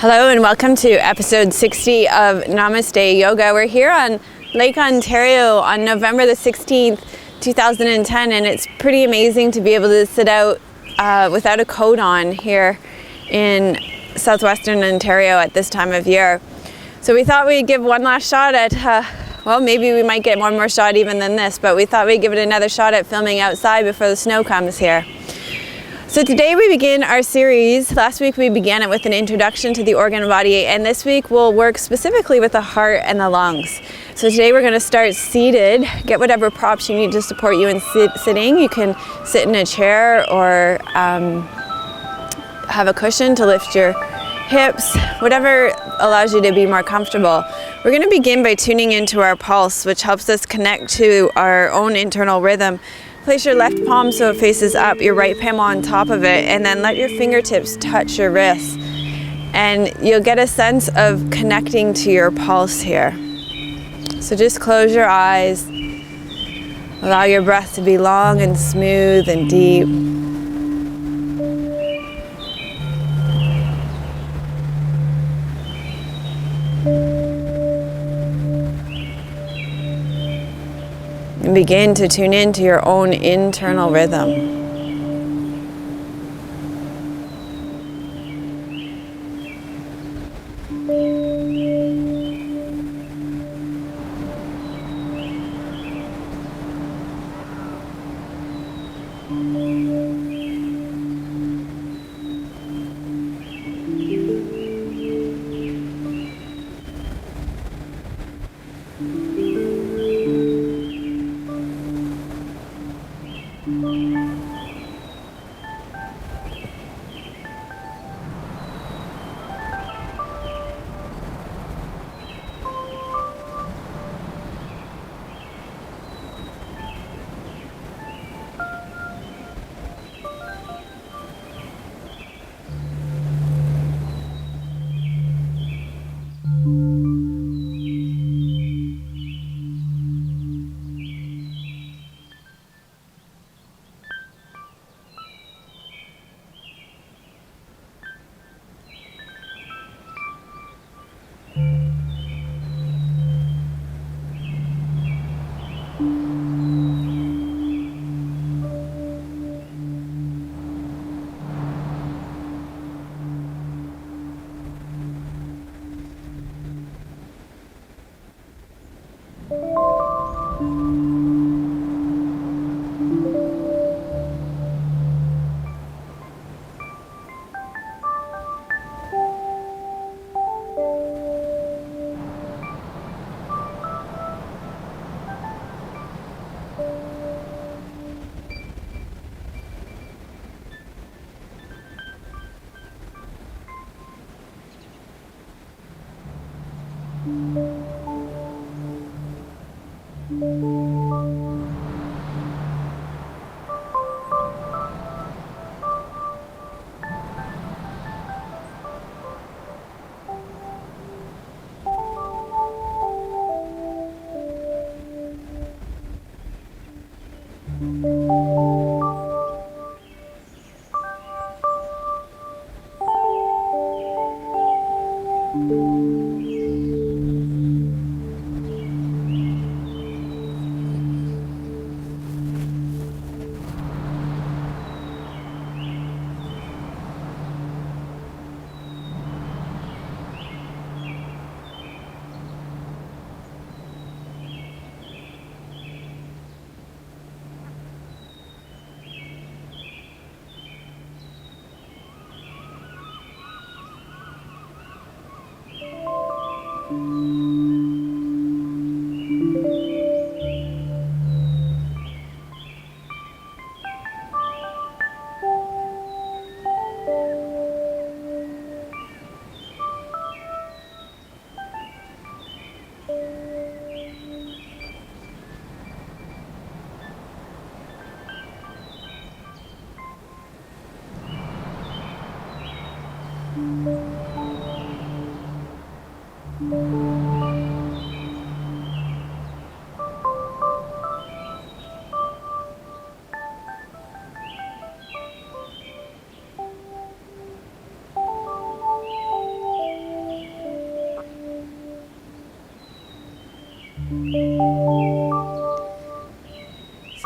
Hello and welcome to episode 60 of Namaste Yoga. We're here on Lake Ontario on November the 16th, 2010, and it's pretty amazing to be able to sit out without a coat on here in southwestern Ontario at this time of year. So we thought we'd give one last shot at, well, maybe we might get one more shot even than this, but we thought we'd give it another shot at filming outside before the snow comes here. So today we begin our series. Last week we began it with an introduction to the organ body, and this week we'll work specifically with the heart and the lungs. So today we're going to start seated. Get whatever props you need to support you in sitting. You can sit in a chair or have a cushion to lift your hips, whatever allows you to be more comfortable. We're going to begin by tuning into our pulse, which helps us connect to our own internal rhythm. Place your left palm so it faces up, your right palm on top of it, and then let your fingertips touch your wrists. And you'll get a sense of connecting to your pulse here. So just close your eyes. Allow your breath to be long and smooth and deep. And begin to tune into your own internal rhythm.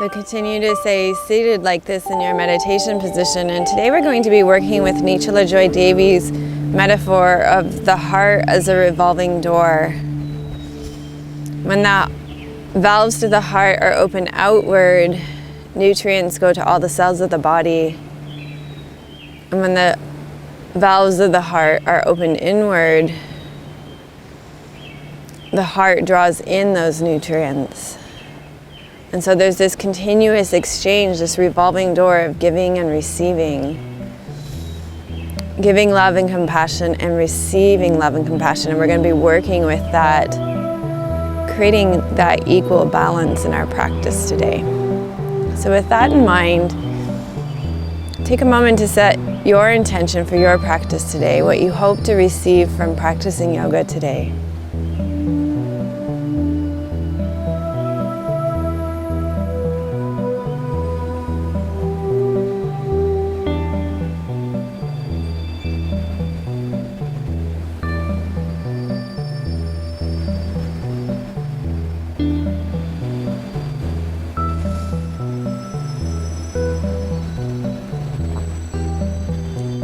So continue to stay seated like this in your meditation position. And today we're going to be working with Nichola Joy Davies' metaphor of the heart as a revolving door. When the valves to the heart are open outward, nutrients go to all the cells of the body. And when the valves of the heart are open inward, the heart draws in those nutrients. And so there's this continuous exchange, this revolving door of giving and receiving. Giving love and compassion and receiving love and compassion. And we're going to be working with that, creating that equal balance in our practice today. So with that in mind, take a moment to set your intention for your practice today, what you hope to receive from practicing yoga today.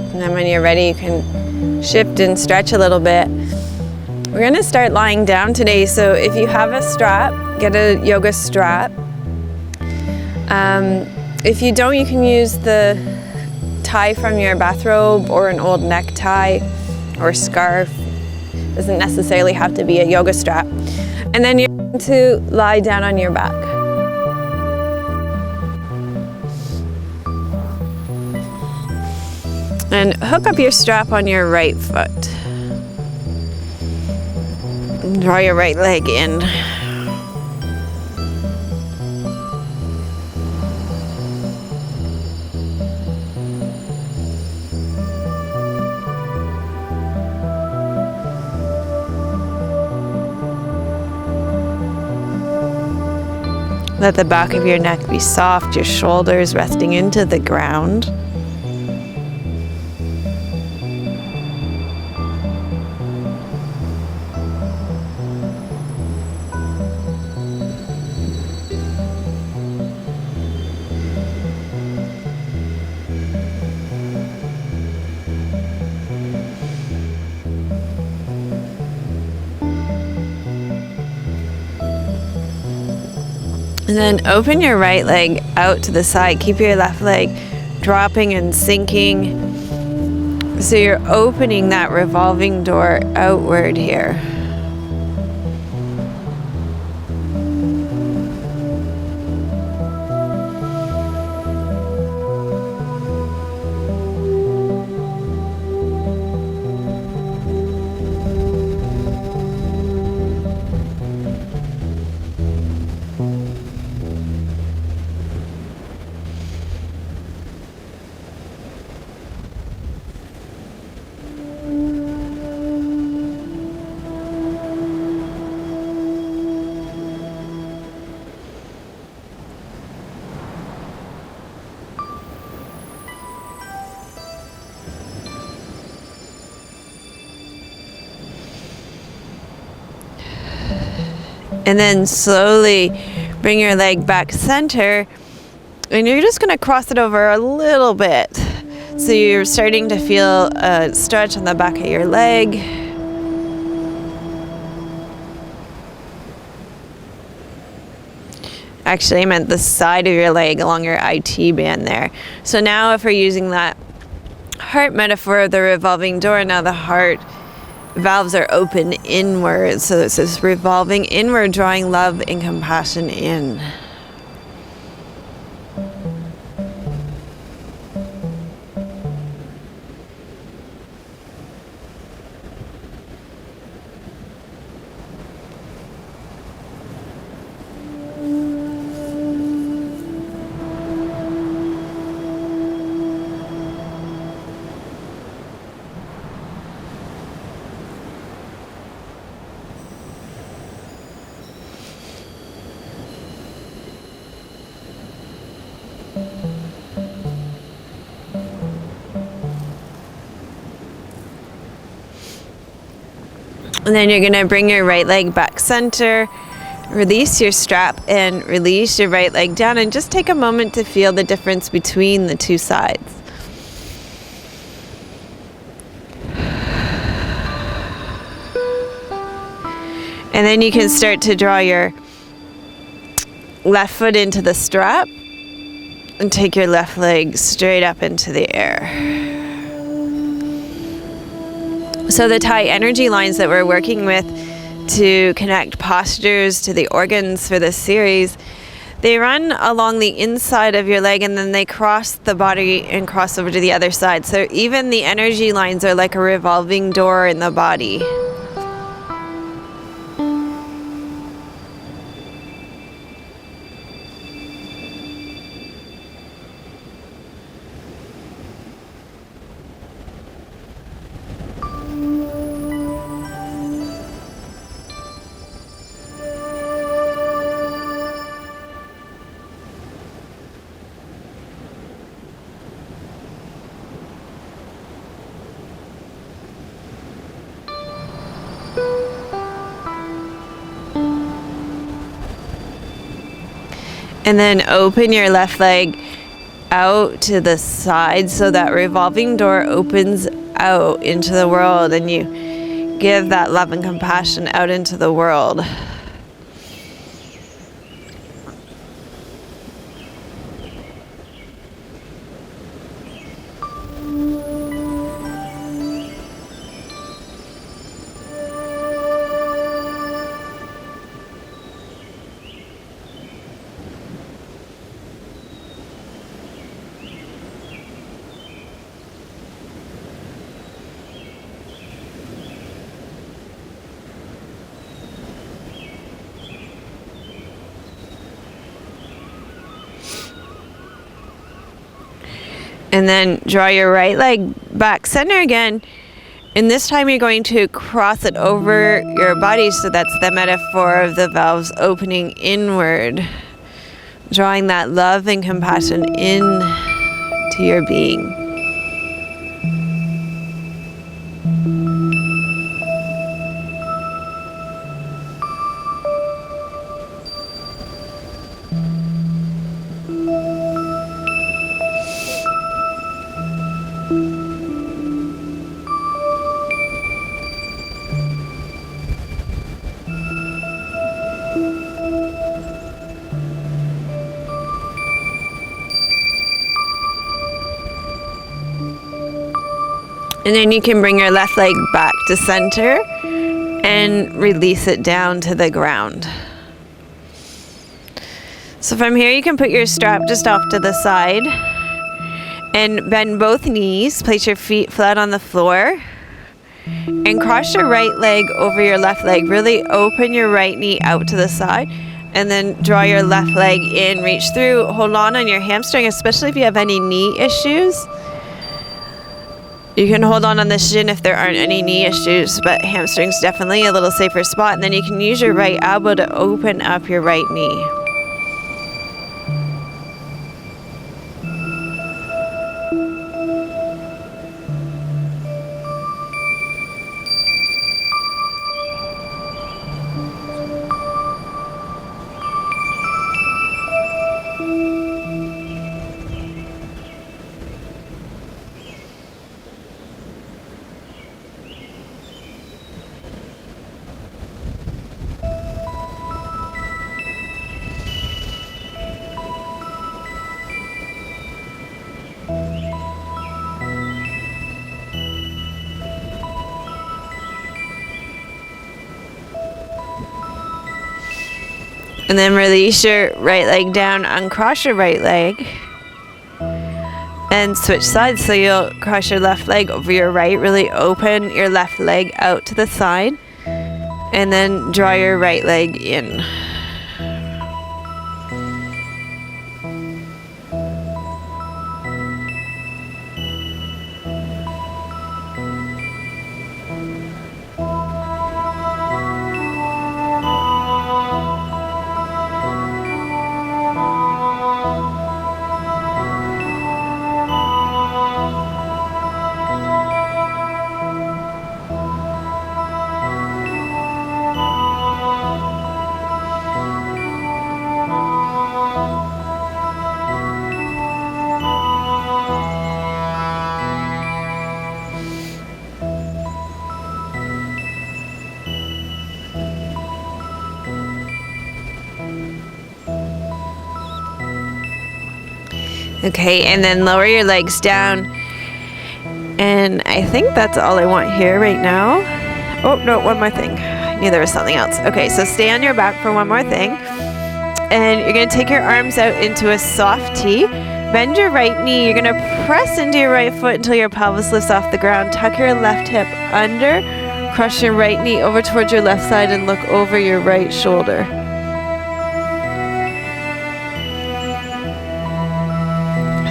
And then when you're ready, you can shift and stretch a little bit. We're going to start lying down today, so if you have a strap, get a yoga strap. If you don't, you can use the tie from your bathrobe or an old necktie or scarf. Doesn't necessarily have to be a yoga strap. And then you're going to lie down on your back. And hook up your strap on your right foot. And draw your right leg in. Let the back of your neck be soft, your shoulders resting into the ground. And then open your right leg out to the side. Keep your left leg dropping and sinking. So you're opening that revolving door outward here. And then slowly bring your leg back center, and you're just going to cross it over a little bit. So you're starting to feel a stretch on the back of your leg. Actually, I meant the side of your leg along your IT band there. So now if we're using that heart metaphor of the revolving door, now the heart valves are open inward. So this is revolving inward, drawing love and compassion in. And then you're going to bring your right leg back center Release your strap and release your right leg down, and just take a moment to feel the difference between the two sides. And then you can start to draw your left foot into the strap and take your left leg straight up into the air. So the Thai energy lines that we're working with to connect postures to the organs for this series, they run along the inside of your leg and then they cross the body and cross over to the other side. So even the energy lines are like a revolving door in the body. And then open your left leg out to the side so that revolving door opens out into the world, and you give that love and compassion out into the world. And then draw your right leg back center again. And this time you're going to cross it over your body. So that's the metaphor of the valves opening inward. Drawing that love and compassion in to your being. And then you can bring your left leg back to center and release it down to the ground. So from here you can put your strap just off to the side and bend both knees, place your feet flat on the floor and cross your right leg over your left leg. Really open your right knee out to the side and then draw your left leg in, reach through, hold on your hamstring, especially if you have any knee issues. You can hold on the shin if there aren't any knee issues, but hamstring's definitely a little safer spot. And then you can use your right elbow to open up your right knee. And then release your right leg down, uncross your right leg, and switch sides. So you'll cross your left leg over your right, really open your left leg out to the side, and then draw your right leg in. Okay, and then lower your legs down. And I think that's all I want here right now. Oh, no, one more thing. I knew there was something else. Okay, so stay on your back for one more thing. And you're going to take your arms out into a soft T. Bend your right knee. You're going to press into your right foot until your pelvis lifts off the ground. Tuck your left hip under. Cross your right knee over towards your left side and look over your right shoulder.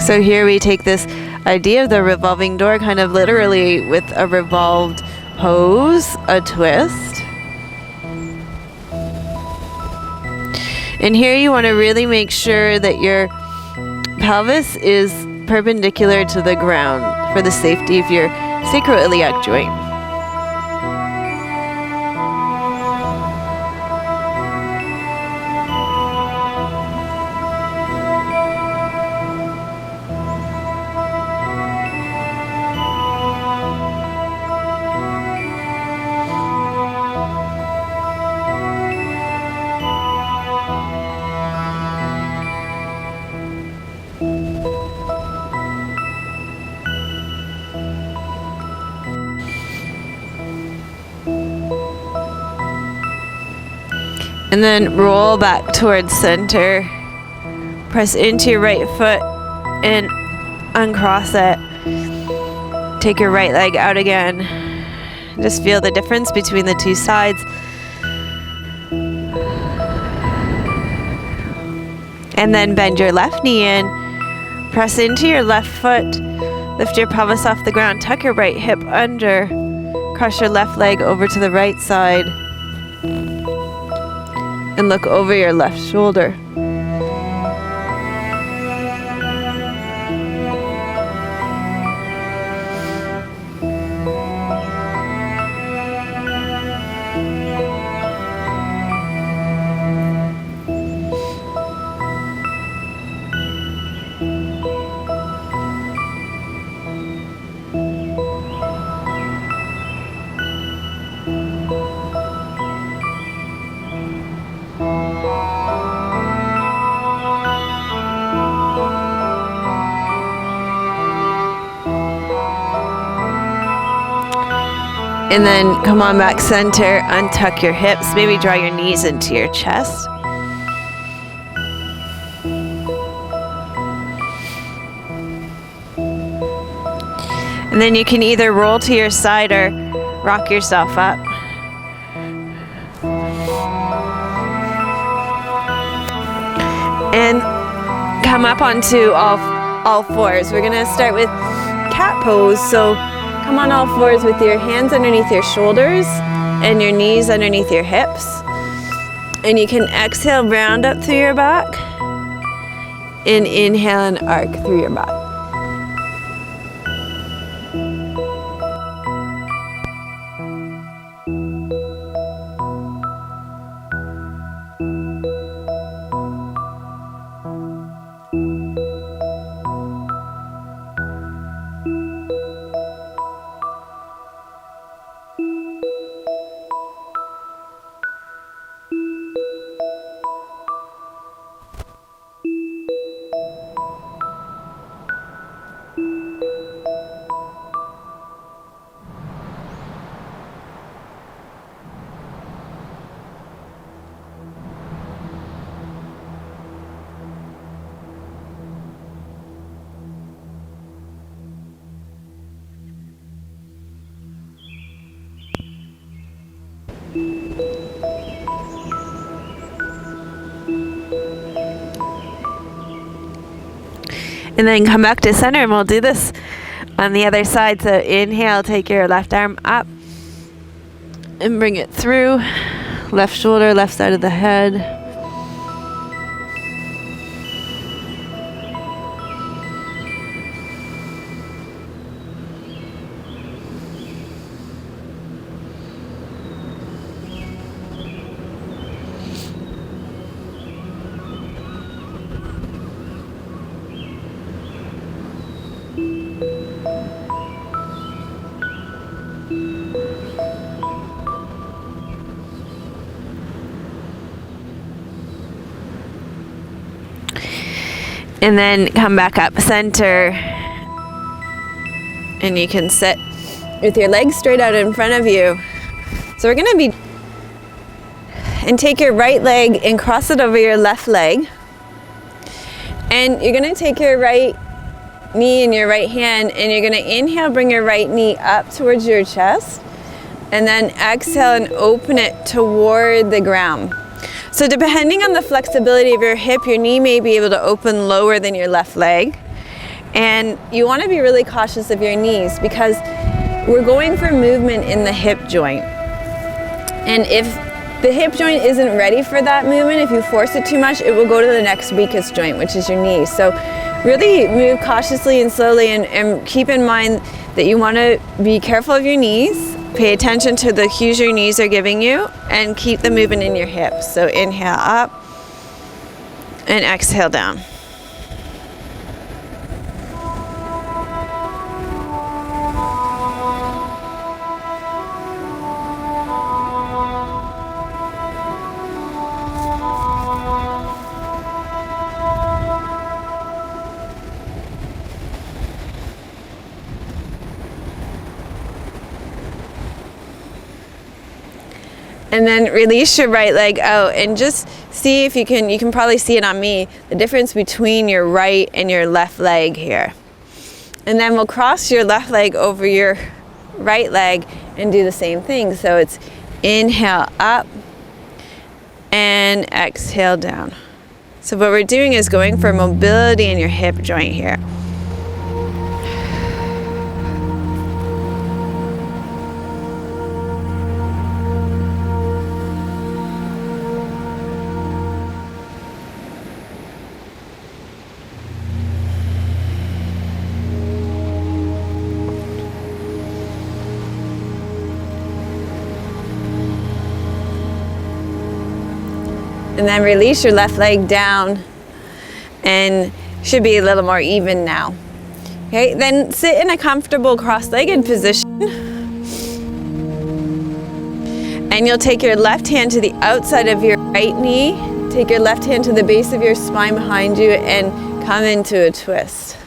So here we take this idea of the revolving door kind of literally with a revolved pose, a twist. And here you want to really make sure that your pelvis is perpendicular to the ground for the safety of your sacroiliac joint. And then roll back towards center. Press into your right foot and uncross it. Take your right leg out again. Just feel the difference between the two sides. And then bend your left knee in. Press into your left foot. Lift your pelvis off the ground. Tuck your right hip under. Cross your left leg over to the right side. And look over your left shoulder. And then come on back center, untuck your hips, maybe draw your knees into your chest. And then you can either roll to your side or rock yourself up. And come up onto all fours. We're gonna start with cat pose. So come on all fours with your hands underneath your shoulders and your knees underneath your hips. And you can exhale, round up through your back. And inhale and arc through your back. And then come back to center, and we'll do this on the other side. So inhale, take your left arm up and bring it through. Left shoulder, left side of the head. And then come back up center. And you can sit with your legs straight out in front of you. So we're going to be, and take your right leg and cross it over your left leg. And you're going to take your right knee in your right hand, and you're going to inhale, bring your right knee up towards your chest, and then exhale and open it toward the ground. So depending on the flexibility of your hip, your knee may be able to open lower than your left leg. And you want to be really cautious of your knees because we're going for movement in the hip joint. And if the hip joint isn't ready for that movement, if you force it too much, it will go to the next weakest joint, which is your knee. So really move cautiously and slowly, and keep in mind that you want to be careful of your knees. Pay attention to the cues your knees are giving you, and keep the movement in your hips. So inhale up and exhale down. And then release your right leg out, and just see if you can probably see it on me, the difference between your right and your left leg here. And then we'll cross your left leg over your right leg and do the same thing. So it's inhale up and exhale down. So what we're doing is going for mobility in your hip joint here. And then release your left leg down, and should be a little more even now. Okay, then sit in a comfortable cross-legged position. And you'll take your left hand to the outside of your right knee, take your left hand to the base of your spine behind you, and come into a twist.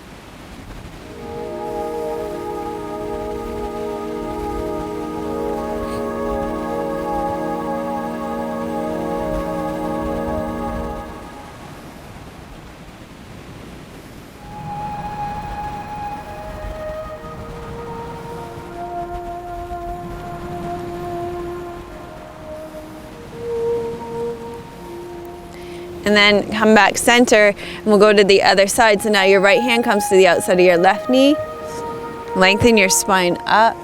And then come back center, and we'll go to the other side. So now your right hand comes to the outside of your left knee. Lengthen your spine up.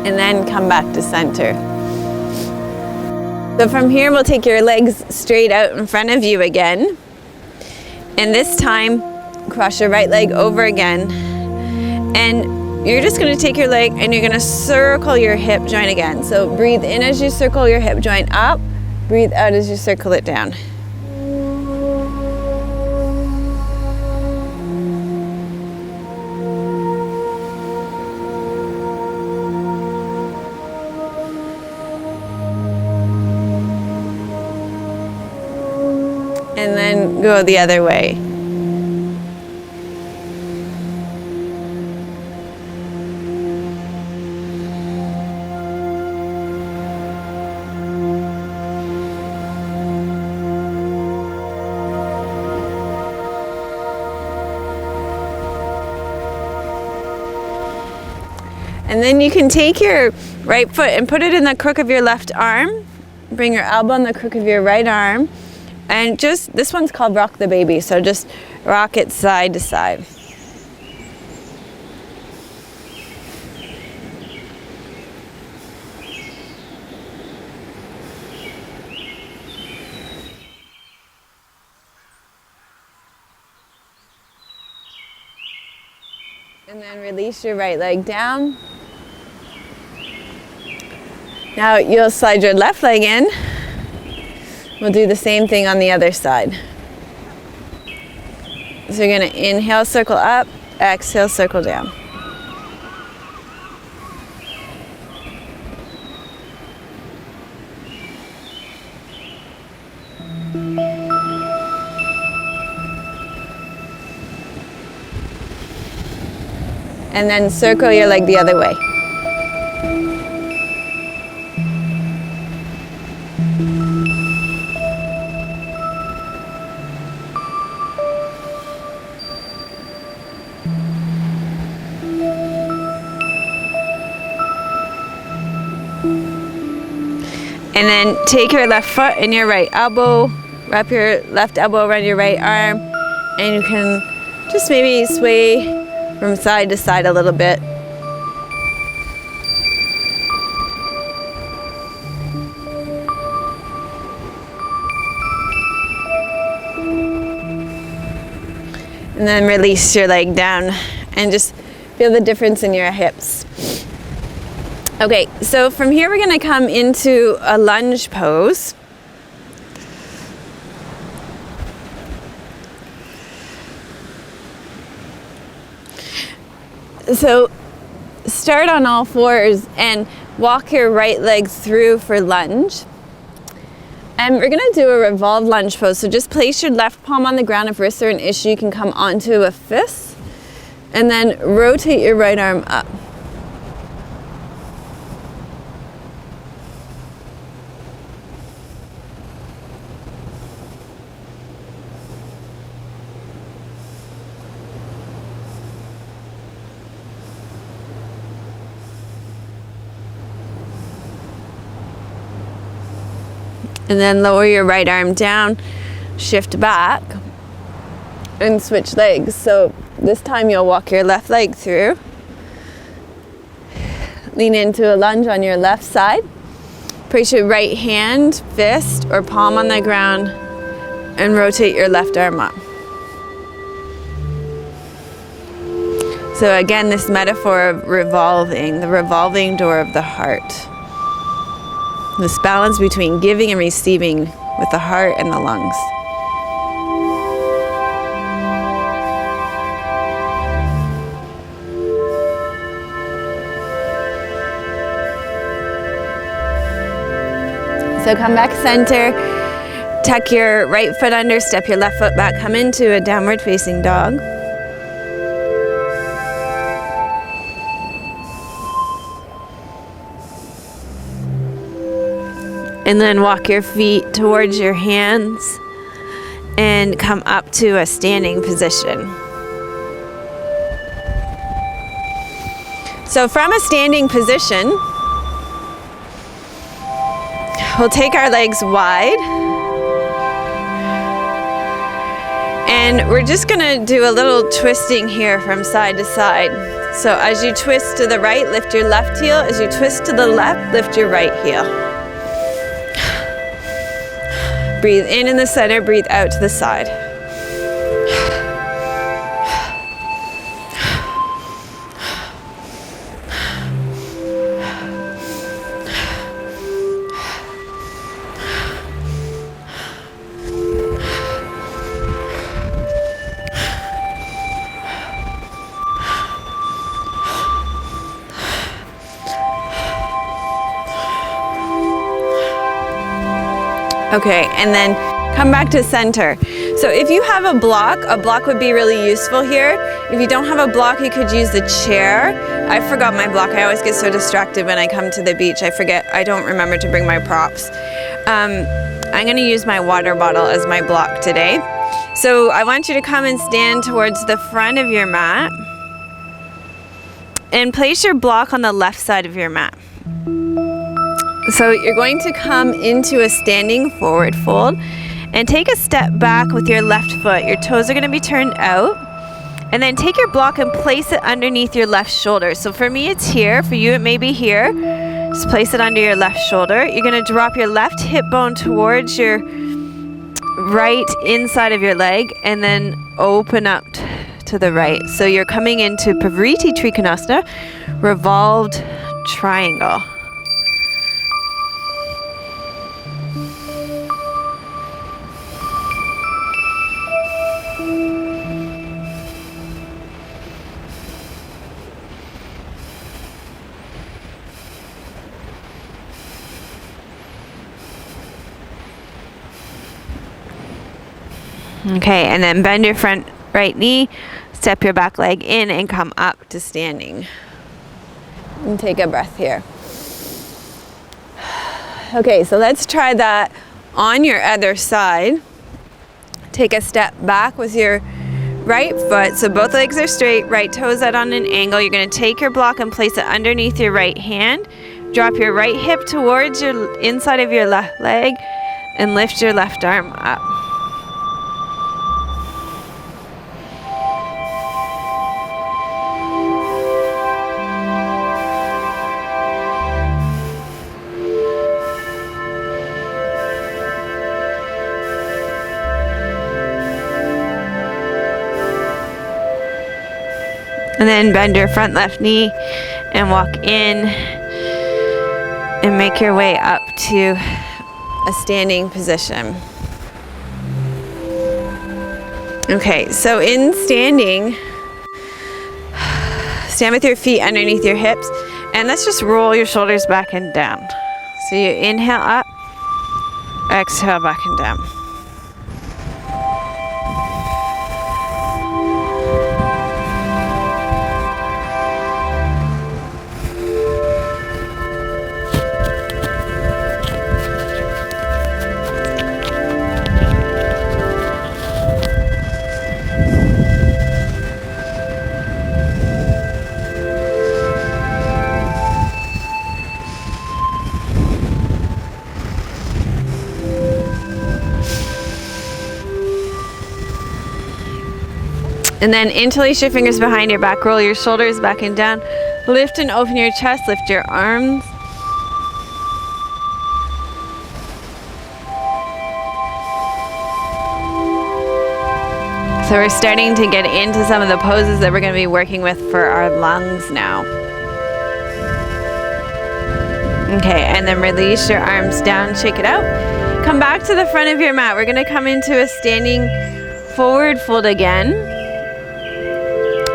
And then come back to center. So from here, we'll take your legs straight out in front of you again. And this time, cross your right leg over again. And you're just gonna take your leg and you're gonna circle your hip joint again. So breathe in as you circle your hip joint up, breathe out as you circle it down. And then go the other way. And then you can take your right foot and put it in the crook of your left arm. Bring your elbow on the crook of your right arm. And just, this one's called rock the baby, so just rock it side to side. And then release your right leg down. Now you'll slide your left leg in. We'll do the same thing on the other side. So you're going to inhale, circle up, exhale, circle down. And then circle your leg the other way. And then take your left foot and your right elbow, wrap your left elbow around your right arm, and you can just maybe sway from side to side a little bit. And then release your leg down and just feel the difference in your hips. Okay, so from here we're going to come into a lunge pose. So start on all fours and walk your right leg through for lunge. And we're going to do a revolved lunge pose. So just place your left palm on the ground. If wrists are an issue, you can come onto a fist. And then rotate your right arm up. And then lower your right arm down, shift back, and switch legs. So this time you'll walk your left leg through. Lean into a lunge on your left side. Place your right hand, fist, or palm on the ground, and rotate your left arm up. So again, this metaphor of revolving, the revolving door of the heart. This balance between giving and receiving with the heart and the lungs. So come back center, tuck your right foot under, step your left foot back, come into a downward facing dog. And then walk your feet towards your hands and come up to a standing position. So from a standing position, we'll take our legs wide. And we're just gonna do a little twisting here from side to side. So as you twist to the right, lift your left heel. As you twist to the left, lift your right heel. Breathe in the center, breathe out to the side. Okay, and then come back to center. So if you have a block would be really useful here. If you don't have a block, you could use the chair. I forgot my block. I always get so distracted when I come to the beach. I don't remember to bring my props. I'm gonna use my water bottle as my block today. So I want you to come and stand towards the front of your mat and place your block on the left side of your mat. So you're going to come into a standing forward fold and take a step back with your left foot. Your toes are going to be turned out. And then take your block and place it underneath your left shoulder. So for me, it's here. For you, it may be here. Just place it under your left shoulder. You're going to drop your left hip bone towards your right inside of your leg and then open up to the right. So you're coming into Pavriti Trikonasana, revolved triangle. Okay, and then bend your front right knee, step your back leg in, and come up to standing. And take a breath here. Okay, so let's try that on your other side. Take a step back with your right foot, so both legs are straight, right toes out on an angle. You're going to take your block and place it underneath your right hand. Drop your right hip towards your inside of your left leg, and lift your left arm up. And then bend your front left knee and walk in and make your way up to a standing position. Okay, so in standing, stand with your feet underneath your hips, and let's just roll your shoulders back and down. So you inhale up, exhale back and down. And then interlace your fingers behind your back, roll your shoulders back and down, lift and open your chest, lift your arms. So we're starting to get into some of the poses that we're going to be working with for our lungs now. Okay, and then release your arms down, shake it out. Come back to the front of your mat. We're going to come into a standing forward fold again.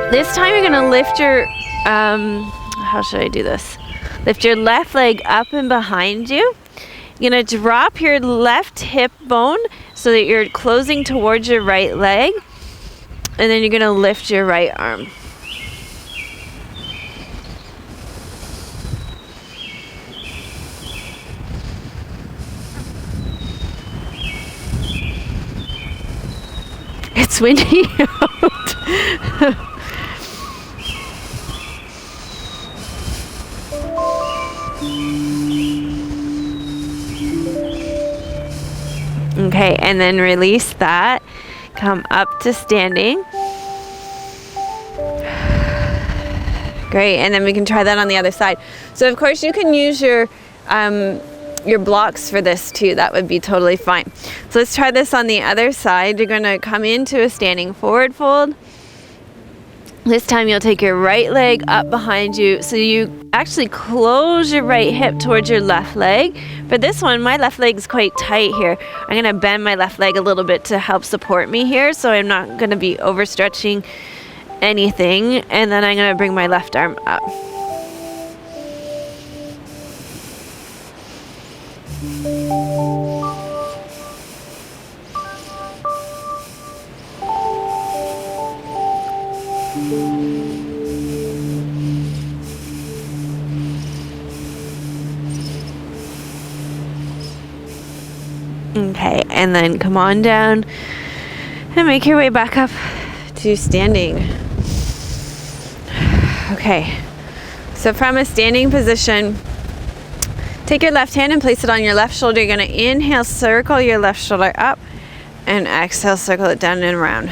This time you're going to lift your, how should I do this? Lift your left leg up and behind you. You're going to drop your left hip bone so that you're closing towards your right leg. And then you're going to lift your right arm. It's windy out. Okay, and then release that. Come up to standing. Great, and then we can try that on the other side. So of course you can use your blocks for this too. That would be totally fine. So let's try this on the other side. You're going to come into a standing forward fold. This time you'll take your right leg up behind you, so you actually close your right hip towards your left leg. For this one, my left leg is quite tight here. I'm going to bend my left leg a little bit to help support me here, so I'm not going to be overstretching anything. And then I'm going to bring my left arm up. Okay, and then come on down and make your way back up to standing. Okay, so from a standing position, take your left hand and place it on your left shoulder. You're going to inhale, circle your left shoulder up, and exhale, circle it down and around.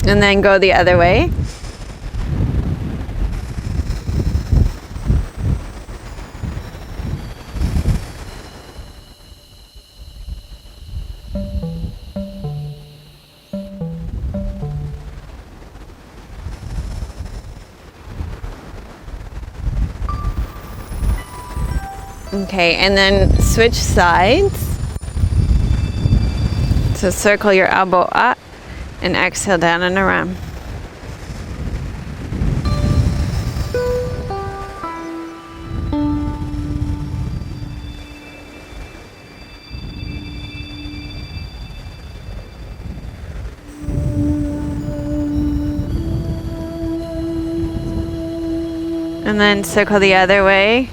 And then go the other way. Okay, and then switch sides. So circle your elbow up and exhale down and around. And then circle the other way.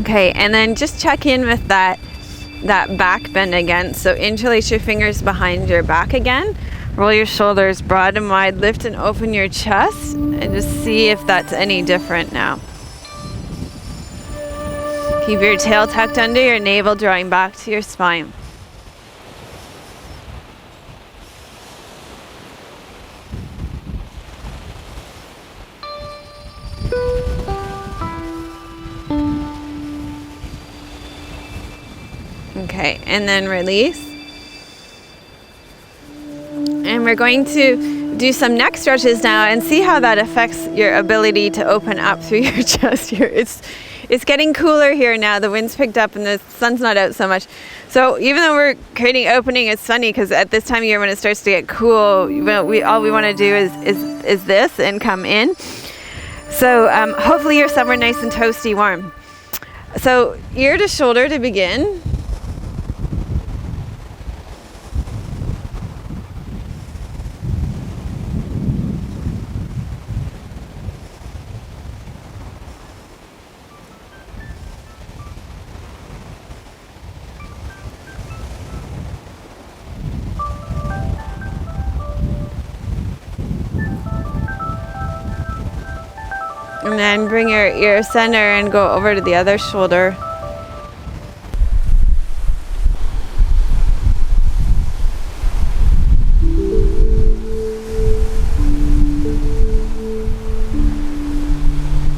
Okay, and then just check in with that back bend again. So interlace your fingers behind your back again. Roll your shoulders broad and wide. Lift and open your chest and just see if that's any different now. Keep your tail tucked under your navel, drawing back to your spine. Okay, and then release. And we're going to do some neck stretches now and see how that affects your ability to open up through your chest here. It's getting cooler here now. The wind's picked up and the sun's not out so much. So even though we're creating opening, it's funny because at this time of year when it starts to get cool, all we want to do is this and come in. So hopefully you're somewhere nice and toasty warm. So ear to shoulder to begin. And then bring your ear center and go over to the other shoulder.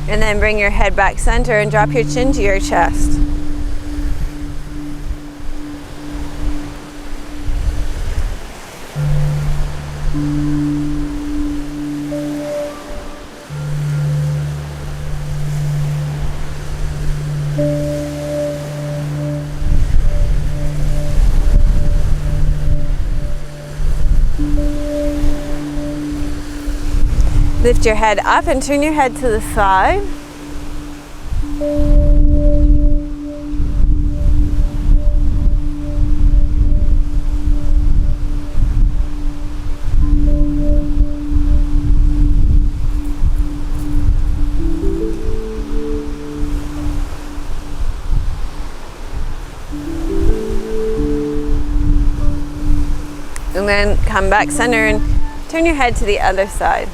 And then bring your head back center and drop your chin to your chest. Lift your head up and turn your head to the side. And then come back center and turn your head to the other side.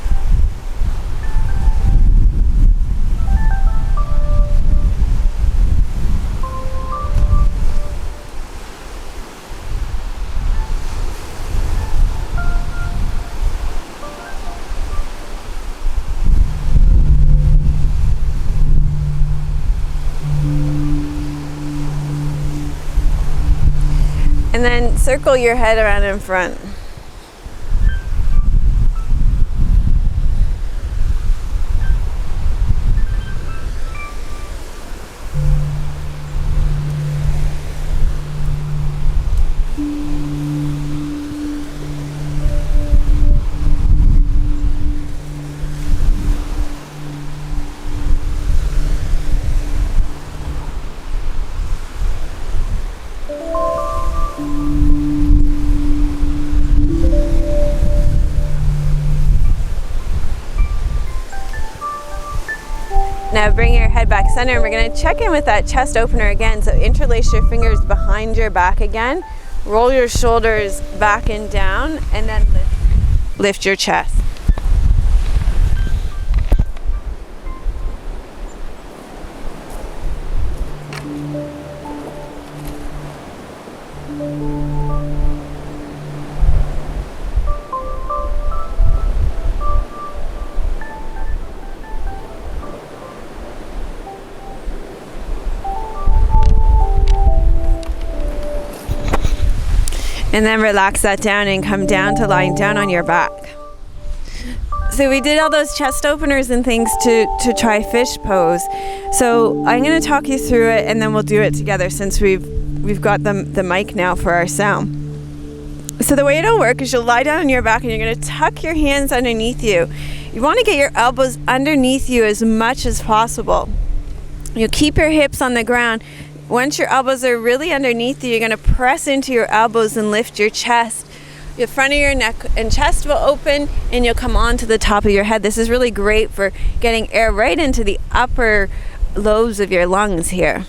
And then circle your head around in front. Now bring your head back center and we're going to check in with that chest opener again. So interlace your fingers behind your back again. Roll your shoulders back and down and then lift your chest. And then relax that down and come down to lying down on your back. So we did all those chest openers and things to try fish pose. So I'm going to talk you through it, and then we'll do it together since we've got the mic now for our sound. So the way it'll work is you'll lie down on your back and you're going to tuck your hands underneath you. You want to get your elbows underneath you as much as possible. You'll keep your hips on the ground. Once your elbows are really underneath you, you're going to press into your elbows and lift your chest. The front of your neck and chest will open, and you'll come onto the top of your head. This is really great for getting air right into the upper lobes of your lungs here.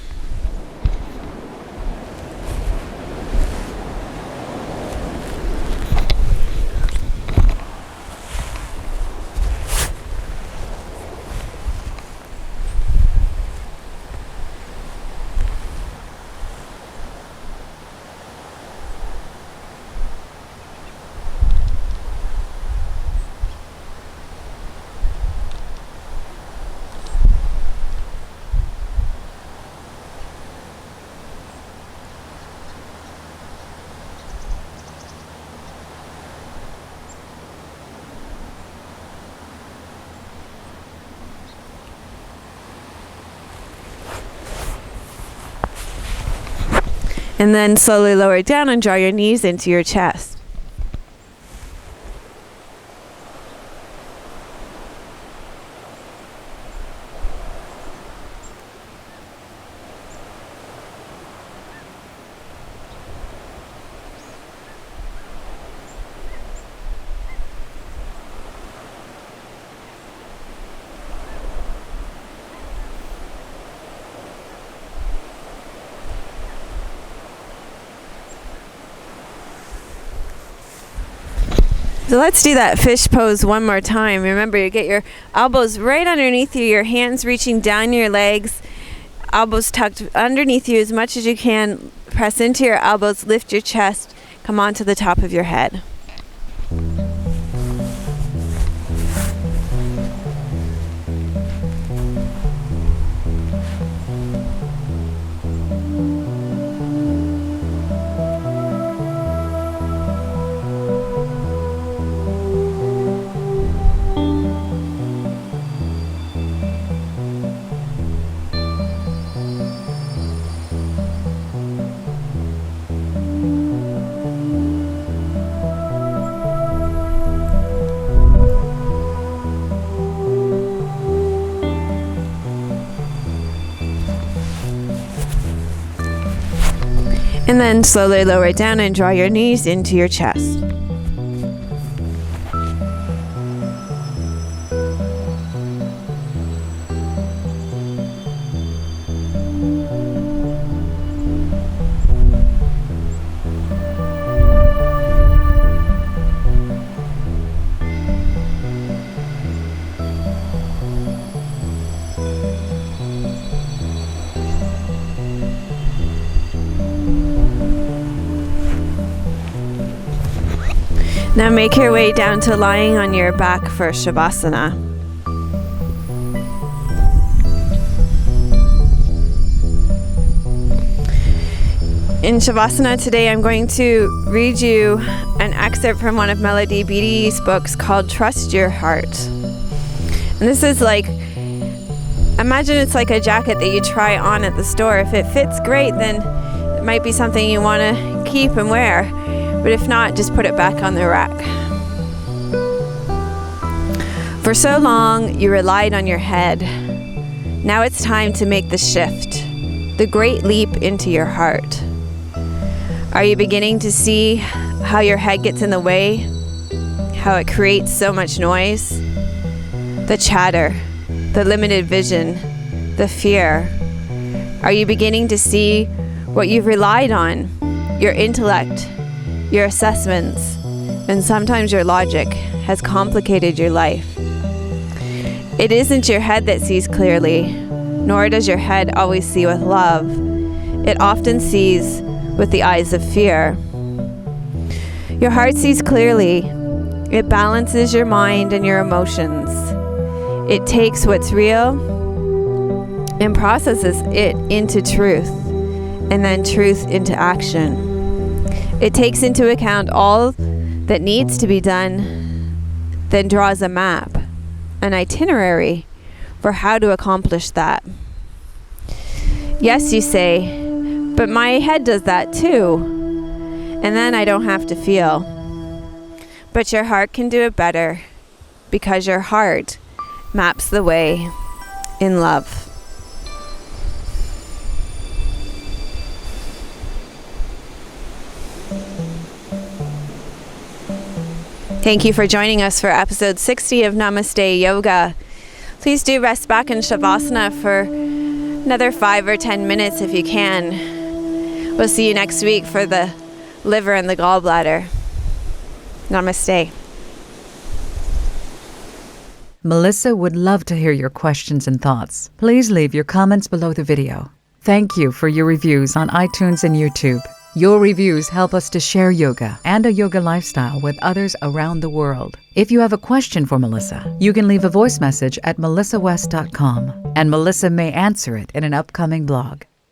And then slowly lower it down and draw your knees into your chest. So let's do that fish pose one more time. Remember, you get your elbows right underneath you, your hands reaching down your legs, elbows tucked underneath you as much as you can. Press into your elbows, lift your chest, come onto the top of your head. And then slowly lower it down and draw your knees into your chest. Now make your way down to lying on your back for Shavasana. In Shavasana today, I'm going to read you an excerpt from one of Melody Beattie's books called Trust Your Heart. And this is like, imagine it's like a jacket that you try on at the store. If it fits great, then it might be something you want to keep and wear. But if not, just put it back on the rack. For so long, you relied on your head. Now it's time to make the shift, the great leap into your heart. Are you beginning to see how your head gets in the way? How it creates so much noise? The chatter, the limited vision, the fear. Are you beginning to see what you've relied on? Your intellect, your assessments, and sometimes your logic has complicated your life. It isn't your head that sees clearly, nor does your head always see with love. It often sees with the eyes of fear. Your heart sees clearly. It balances your mind and your emotions. It takes what's real and processes it into truth, and then truth into action. It takes into account all that needs to be done, then draws a map, an itinerary for how to accomplish that. Yes, you say, but my head does that too, and then I don't have to feel. But your heart can do it better, because your heart maps the way in love. Thank you for joining us for episode 60 of Namaste Yoga. Please do rest back in Shavasana for another 5 or 10 minutes if you can. We'll see you next week for the liver and the gallbladder. Namaste. Melissa would love to hear your questions and thoughts. Please leave your comments below the video. Thank you for your reviews on iTunes and YouTube. Your reviews help us to share yoga and a yoga lifestyle with others around the world. If you have a question for Melissa, you can leave a voice message at melissawest.com, and Melissa may answer it in an upcoming blog.